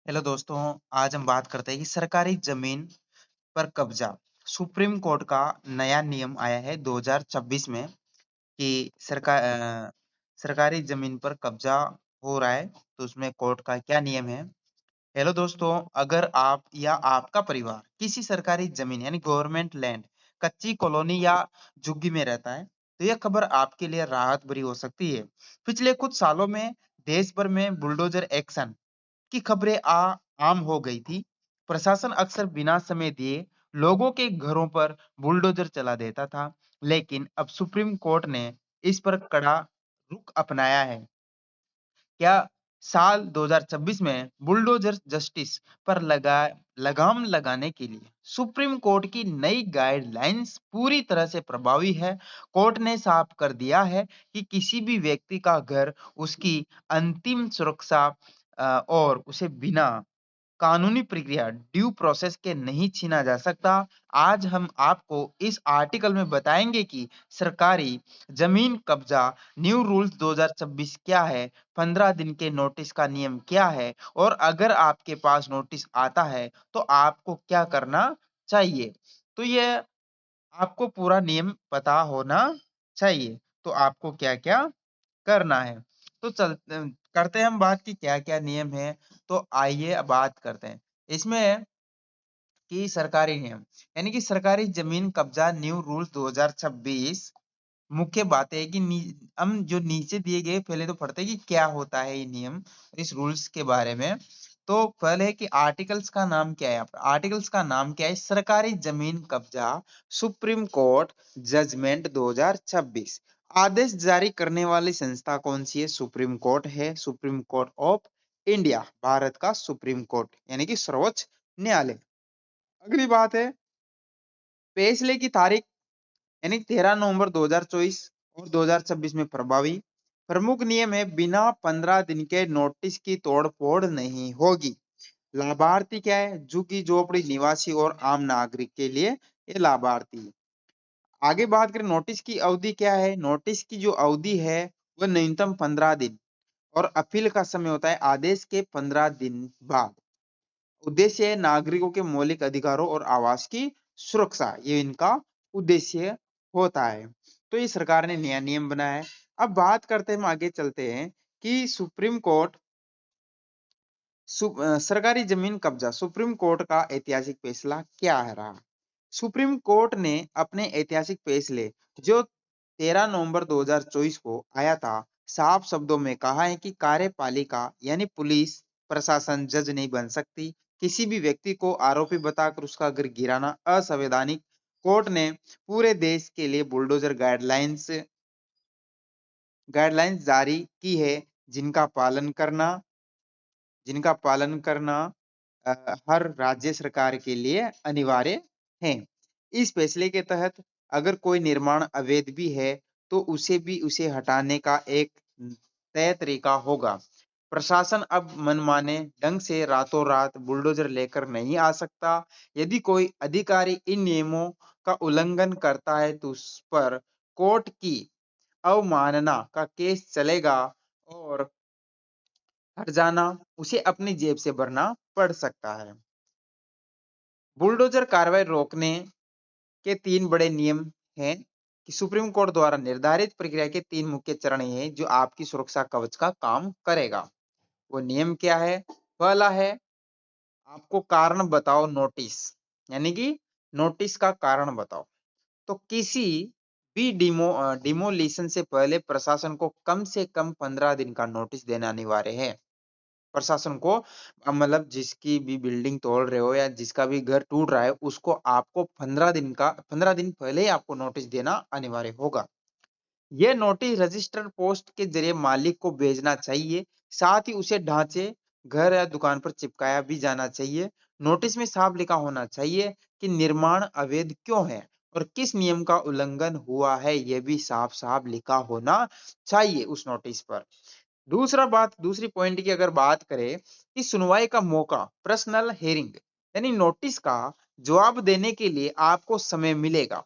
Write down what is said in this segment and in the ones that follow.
Hello दोस्तों, आज हम बात करते हैं कि सरकारी जमीन पर कब्जा। सुप्रीम कोर्ट का नया नियम आया है 2026 में कि सरकारी जमीन पर कब्जा हो रहा है, तो उसमें कोर्ट का क्या नियम है। हेलो दोस्तों, अगर आप या आपका परिवार किसी सरकारी जमीन यानी गवर्नमेंट लैंड, कच्ची कॉलोनी या झुग्गी में रहता है, तो यह खबर आपके लिए राहत भरी हो सकती है। पिछले कुछ सालों में देश भर में बुलडोजर एक्शन की खबरें आम हो गई थी। प्रशासन अक्सर बिना समय दिए लोगों के घरों पर बुलडोजर चला देता था, लेकिन अब सुप्रीम कोर्ट ने इस पर कड़ा रुख अपनाया है। क्या साल 2026 में बुलडोजर जस्टिस पर लगाम लगाने के लिए सुप्रीम कोर्ट की नई गाइडलाइंस पूरी तरह से प्रभावी है। कोर्ट ने साफ कर दिया है कि किसी भी व्यक्ति का घर उसकी अंतिम सुरक्षा और उसे बिना कानूनी प्रक्रिया ड्यू प्रोसेस के नहीं छीना जा सकता। आज हम आपको इस आर्टिकल में बताएंगे कि सरकारी जमीन कब्जा न्यू रूल्स 2026 क्या है, 15 दिन के नोटिस का नियम क्या है और अगर आपके पास नोटिस आता है तो आपको क्या करना चाहिए। तो ये आपको पूरा नियम पता होना चाहिए। तो आपको क्या-क्या करना है। तो करते हैं हम बात कि क्या-क्या नियम है। तो आइए अब बात करते हैं। इसमें कि सरकारी नियम, यानी कि सरकारी जमीन कब्जा न्यू रूल्स 2026 मुख्य बात है कि हम जो नीचे दिए गए पहले तो पढ़ते हैं कि क्या होता है ये नियम, इस रूल्स के बारे में। तो पहले है कि आर्टिकल्स का नाम क्या है। यहाँ पर आर्टिकल्स का नाम क्या है? सरकारी जमीन कब्जा सुप्रीम कोर्ट जजमेंट 2026। आदेश जारी करने वाली संस्था कौन सी है? सुप्रीम कोर्ट है। Supreme court of India, Bharat का सुप्रीम कोर्ट यानी कि सर्वोच्च न्यायालय। अगली बात है फैसले की तारीख, यानी 13 नवंबर 2024 और 2026 में प्रभावी। प्रमुख नियम है बिना 15 दिन के नोटिस की तोड़-फोड़ नहीं होगी। लाभार्थी क्या है? झुग्गी झोपड़ी निवासी और आम नागरिक के लिए ये लाभार्थी है। आगे बात करें नोटिस की अवधि क्या है? नोटिस की जो अवधि है वह न्यूनतम 15 दिन और अपील का समय होता है आदेश के 15 दिन बाद। उद्देश्य है नागरिकों के मौलिक अधिकारों और आवास की सुरक्षा, ये इनका उद्देश्य होता है। तो ये सरकार ने नया नियम बनाया है। अब बात करते हैं, हम आगे चलते हैं कि सुप्रीम कोर्ट सरकारी जमीन कब्जा सुप्रीम कोर्ट का ऐतिहासिक फैसला क्या है रहा। सुप्रीम कोर्ट ने अपने ऐतिहासिक फैसले जो 13 नवंबर 2024 को आया था, साफ शब्दों में कहा है कि कार्यपालिका यानी पुलिस प्रशासन जज नहीं बन सकती। किसी भी व्यक्ति को आरोपी बताकर उसका घर गिराना असंवैधानिक। कोर्ट ने पूरे देश के लिए बुलडोजर गाइडलाइंस गाइडलाइंस जारी की है, जिनका पालन करना जिनका पालन करना हर राज्य सरकार के लिए अनिवार्य है। इस फैसले के तहत अगर कोई निर्माण अवैध भी है तो उसे हटाने का एक तय तरीका होगा। प्रशासन अब मनमाने ढंग से रातों रात बुलडोजर लेकर नहीं आ सकता। यदि कोई अधिकारी इन नियमों का उल्लंघन करता है तो उस पर कोर्ट की अवमानना का केस चलेगा और हर्जाना उसे अपनी जेब से भरना पड़ सकता है। बुलडोजर कार्रवाई रोकने के 3 बड़े नियम हैं कि सुप्रीम कोर्ट द्वारा निर्धारित प्रक्रिया के 3 मुख्य चरण हैं जो आपकी सुरक्षा कवच का काम करेगा। वो नियम क्या है? पहला है आपको कारण बताओ नोटिस, यानी कि नोटिस का कारण बताओ। तो किसी भी डिमोलिशन से पहले प्रशासन को कम से कम 15 दिन का नोटिस देना अनिवार्य है। प्रशासन को मतलब जिसकी भी बिल्डिंग तोड़ रहे हो या जिसका भी घर टूट रहा है उसको आपको 15 दिन पहले ही आपको नोटिस देना अनिवार्य होगा। यह नोटिस रजिस्टर्ड पोस्ट के जरिए मालिक को भेजना चाहिए। साथ ही उसे ढांचे, घर या दुकान पर चिपकाया भी जाना चाहिए। नोटिस में साफ लिखा होना चाहिए कि निर्माण अवैध क्यों है और किस नियम का उल्लंघन हुआ है, यह भी साफ साफ लिखा होना चाहिए उस नोटिस पर। दूसरी पॉइंट की अगर बात करें कि सुनवाई का मौका, पर्सनल हियरिंग, यानी नोटिस का जवाब देने के लिए आपको समय मिलेगा।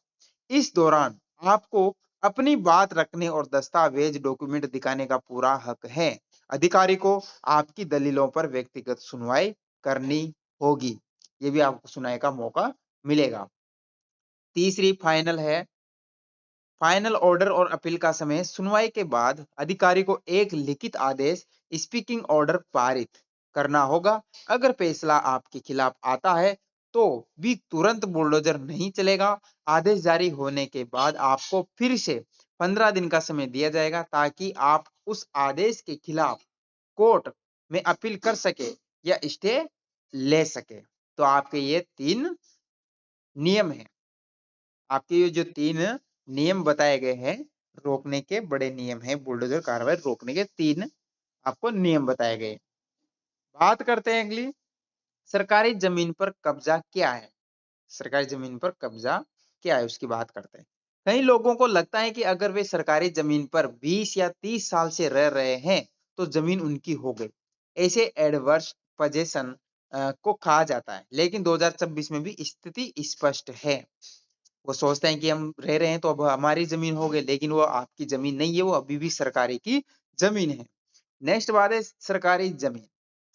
इस दौरान आपको अपनी बात रखने और दस्तावेज डॉक्यूमेंट दिखाने का पूरा हक है। अधिकारी को आपकी दलीलों पर व्यक्तिगत सुनवाई करनी होगी। ये भी आपको सुनाई का मौका मिलेगा। तीसरी फाइनल ऑर्डर और अपील का समय सुनवाई के बाद अधिकारी को एक लिखित आदेश स्पीकिंग ऑर्डर पारित करना होगा। अगर फैसला आपके खिलाफ आता है तो भी तुरंत बुलडोजर नहीं चलेगा। आदेश जारी होने के बाद आपको फिर से 15 दिन का समय दिया जाएगा ताकि आप उस आदेश के खिलाफ कोर्ट में अपील कर सके या स्टे ले सके। तो आपके ये 3 नियम हैं। आपके ये जो 3 नियम बताए गए हैं, रोकने के बड़े नियम हैं, बुलडोजर कार्रवाई रोकने के 3 आपको नियम बताए गए। बात करते हैं अगली, सरकारी जमीन पर कब्जा क्या है? सरकारी जमीन पर कब्जा क्या है उसकी बात करते हैं। कई लोगों को लगता है कि अगर वे सरकारी जमीन पर 20 या 30 साल से रह रहे हैं तो जमीन उनकी हो गई। ऐसे एडवर्स पोजेशन को कहा जाता है, लेकिन 2026 में भी स्थिति स्पष्ट है। वो सोचते हैं कि हम रह रहे हैं तो अब हमारी जमीन हो गई, लेकिन वो आपकी जमीन नहीं है, वो अभी भी सरकारी की जमीन है। नेक्स्ट बात है सरकारी जमीन।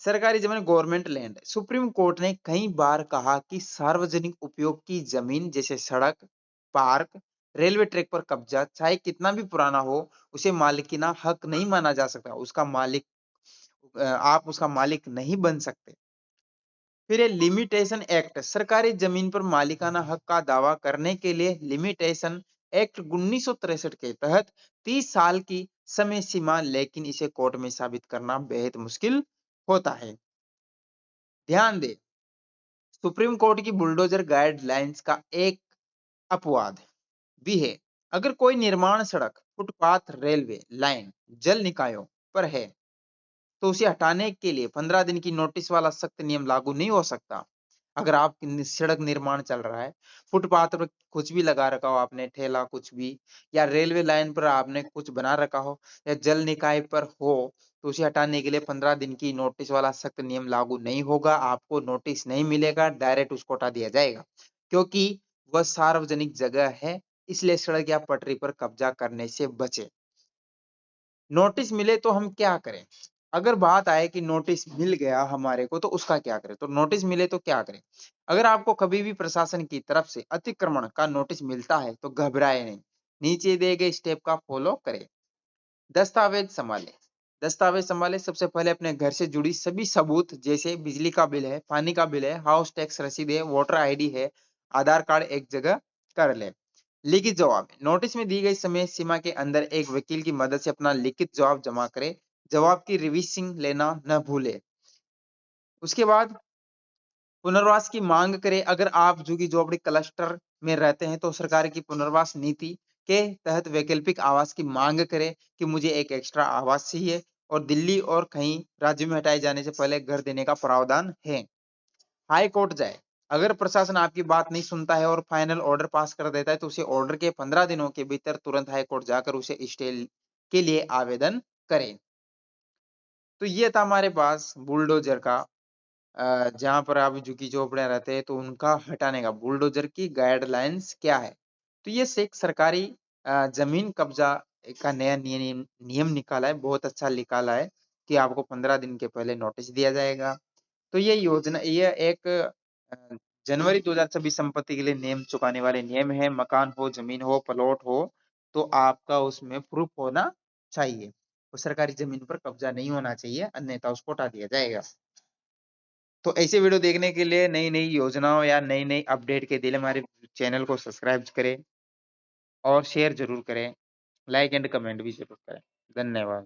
सरकारी जमीन गवर्नमेंट लैंड। सुप्रीम कोर्ट ने कई बार कहा कि सार्वजनिक उपयोग की जमीन जैसे सड़क, पार्क, रेलवे ट्रैक पर कब्जा चाहे कितना भी पुराना हो, उसे मालिकाना हक नहीं माना जा सकता। उसका मालिक आप उसका मालिक नहीं बन सकते। फिर ये लिमिटेशन एक्ट, सरकारी जमीन पर मालिकाना हक का दावा करने के लिए लिमिटेशन एक्ट 1963 के तहत 30 साल की समय सीमा, लेकिन इसे कोर्ट में साबित करना बेहद मुश्किल होता है। ध्यान दें, सुप्रीम कोर्ट की बुलडोजर गाइडलाइंस का एक अपवाद भी है। अगर कोई निर्माण सड़क, फुटपाथ, रेलवे लाइन, जल निकायों पर है तो उसे हटाने के लिए 15 दिन की नोटिस वाला सख्त नियम लागू नहीं हो सकता। अगर आप सड़क निर्माण चल रहा है, फुटपाथ पर कुछ भी लगा रखा हो आपने, ठेला कुछ भी, या रेलवे लाइन पर आपने कुछ बना रखा हो, या जल निकाय पर हो, तो उसे हटाने के लिए 15 दिन की नोटिस वाला सख्त नियम लागू नहीं होगा। आपको नोटिस नहीं मिलेगा, डायरेक्ट उसको हटा दिया जाएगा, क्योंकि वह सार्वजनिक जगह है, इसलिए सड़क या पटरी पर कब्जा करने से बचे। नोटिस मिले तो हम क्या करें? अगर बात आए कि नोटिस मिल गया हमारे को तो उसका क्या करें? तो नोटिस मिले तो क्या करें? अगर आपको कभी भी प्रशासन की तरफ से अतिक्रमण का नोटिस मिलता है तो घबराए नहीं। नीचे दिए गए स्टेप का फॉलो करें। दस्तावेज संभालें। दस्तावेज संभालें, सबसे पहले अपने घर से जुड़ी सभी सबूत जैसे बिजली का बिल है, पानी का बिल है, हाउस टैक्स रसीद है, वोटर आईडी है, आधार कार्ड एक जगह कर लें। लिखित जवाब, नोटिस में दी गई समय सीमा के अंदर एक वकील की मदद से अपना लिखित जवाब जमा करें। जवाब की रिवीजिंग लेना न भूले। उसके बाद पुनर्वास की मांग करें। अगर आप झुग्गी झोपड़ी क्लस्टर में रहते हैं तो सरकार की पुनर्वास नीति के तहत वैकल्पिक आवास की मांग करें कि मुझे एक एक्स्ट्रा आवास चाहिए, और दिल्ली और कहीं राज्यों में हटाए जाने से पहले घर देने का प्रावधान है। हाई कोर्ट जाए। अगर प्रशासन आपकी बात नहीं सुनता है और फाइनल ऑर्डर पास कर देता है तो उसे ऑर्डर के 15 दिनों के भीतर तुरंत हाई कोर्ट जाकर उसे स्टे के लिए आवेदन करें। तो ये था हमारे पास बुलडोजर का, जहाँ पर आप झुग्गी झोपड़ियाँ रहते हैं तो उनका हटाने का बुलडोजर की गाइडलाइंस क्या है। तो ये से एक सरकारी जमीन कब्जा का नया नियम नियम निकाला है, बहुत अच्छा निकाला है कि आपको 15 दिन के पहले नोटिस दिया जाएगा। तो ये योजना, ये एक जनवरी 2026 संपत्ति के लिए नियम चुकाने वाले नियम है। मकान हो, जमीन हो, प्लॉट हो, तो आपका उसमें प्रूफ होना चाहिए। वो सरकारी जमीन पर कब्जा नहीं होना चाहिए, अन्यथा उसको हटा दिया जाएगा। तो ऐसे वीडियो देखने के लिए, नई-नई योजनाओं या नई-नई अपडेट के लिए हमारे चैनल को सब्सक्राइब करें और शेयर ज़रूर करें। लाइक एंड कमेंट भी ज़रूर करें। धन्यवाद।